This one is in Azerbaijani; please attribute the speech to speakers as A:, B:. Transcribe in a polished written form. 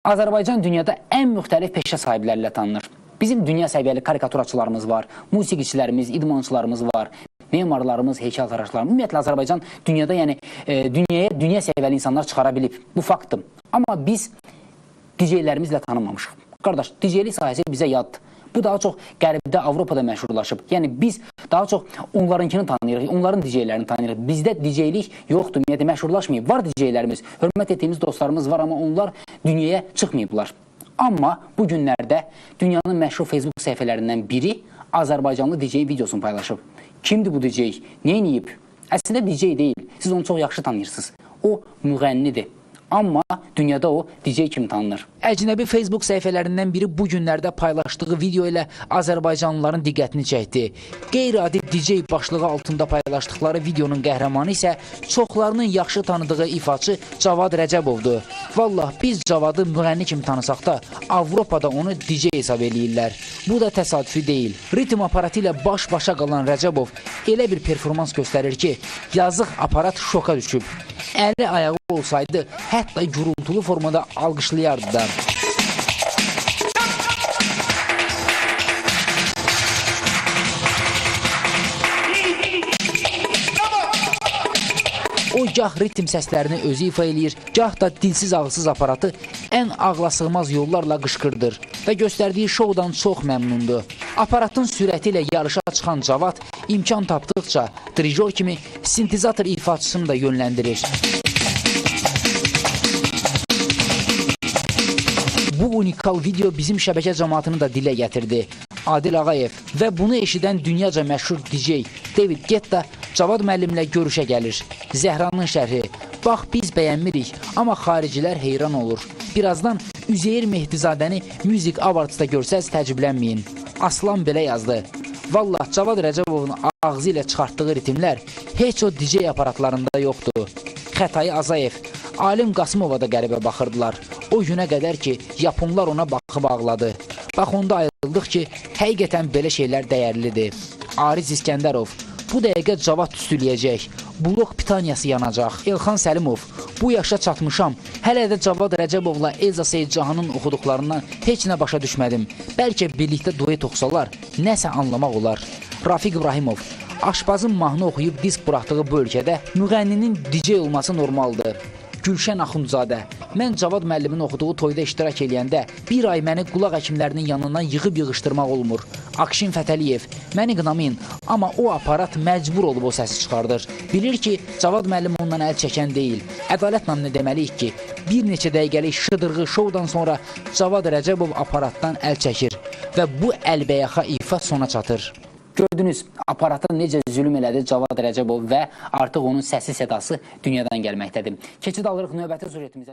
A: Azərbaycan dünyada ən müxtəlif peşə sahibləri ilə tanınır. Bizim dünya səviyyəli karikaturaçılarımız var, musiqiçilərimiz, idmançılarımız var, memarlarımız, heykəltaraşlarımız. Ümumiyyətlə, Azərbaycan dünyada, dünya səviyyəli insanlar çıxara bilib. Bu faktdır. Amma biz DJ-lərimizlə tanınmamışıq. Qardaş, DJ-lik sahəsi bizə yaddır. Bu daha çox Qərbdə, Avropada məşhurlaşıb. Yəni, biz daha çox onlarınkini tanıyırıq, onların DJ-lərini tanıyırıq. Bizdə DJ-lik yoxdur, ümumiyyətlə, məşhurlaşmayıb. Var DJ-lərimiz, hörmət etdiyimiz dostlarımız var, amma onlar dünyaya çıxmayıblar. Amma bu günlərdə dünyanın məşhur Facebook səhifələrindən biri Azərbaycanlı DJ videosunu paylaşıb. Kimdir bu DJ? Neyniyib? Əslində DJ deyil, siz onu çox yaxşı tanıyırsınız. O müğənnidir. Amma dünyada o DJ kimi tanınır. Əcnəbi Facebook səhifələrindən biri bu günlərdə paylaşdığı video ilə Azərbaycanlıların diqqətini çəkdi. Qeyri-adi DJ başlığı altında paylaşdıqları videonun qəhrəmanı isə çoxlarının yaxşı tanıdığı ifaçı Cavad Rəcəbovdur. Vallah, biz Cavadı müğənni kimi tanısaq da, Avropada onu DJ hesab eləyirlər. Bu da təsadüfi deyil. Ritm aparatı ilə baş-başa qalan Rəcəbov elə bir performans göstərir ki, yazıq aparat şoka düşüb. Əli ayağı olsaydı, hətta gürültülü formada alqışlayardı da. O gah ritm səslərini özü ifa eləyir, gah da dilsiz ağızsız aparatı ən ağlasığmaz yollarla qışqırdır və göstərdiyi şovdan çox məmnundur. Aparatın sürəti ilə yarışa çıxan Cavad imkan tapdıqca dirijor kimi sintezator ifaçısını da yönləndirir. Bu unikal video bizim şəbəkə cəmaatını da dilə gətirdi. Adil Ağayev və bunu eşidən dünyaca məşhur DJ David Guetta Cavad müəllimlə görüşə gəlir. Zəhranın şərhi: bax, biz bəyənmirik, amma xaricilər heyran olur. Birazdan Üzeyir Mehdizadəni Music Awards-da görsəz təəccüblənməyin. Aslan belə yazdı: vallah, Cavad Rəcəbovun ağzı ilə çıxartdığı ritmlər heç o DJ aparatlarında yoxdur. Xətai Azayev: Alim Qasımova da qəribə baxırdılar. O günə qədər ki, Yaponlar ona baxıb ağladı. Bax, onda ayrıldıq ki, həqiqətən belə şeylər dəyərlidir. Ariz İskəndərov: bu dəqiqə Cavad tüstüləyəcək. Blok pitaniyası yanacaq. Elxan Səlimov: bu yaşa çatmışam. Hələ də Cavad Rəcəbovla Elza Seyidcahanın oxuduqlarından heç nə başa düşmədim. Bəlkə birlikdə duet oxusalar, nəsə anlamaq olar. Rafiq İbrahimov: aşpazın mahnı oxuyub disk buraxdığı bu ölkədə müğənninin DJ olması normaldır. Gülşən Axundzadə: mən Cavad müəllimin oxuduğu toyda iştirak eləyəndə bir ay məni qulaq həkimlərinin yanından yığıb yığışdırmaq olmur. Akşin Fətəliyev: məni qınamayın, amma o aparat məcbur olub o səsi çıxardır. Bilir ki, Cavad müəllim ondan əl çəkən deyil. Ədalət namına deməliyik ki, bir neçə dəqiqəlik şıdırğı şovdan sonra Cavad Rəcəbov aparatdan əl çəkir və bu əlbəyaxa ifa sona çatır. Gördünüz, aparata necə zülüm elədi Cavad Rəcəbov və artıq onun səsi, sədası dünyadan gəlməkdədir. Keçid alırıq növbəti sujetimizə.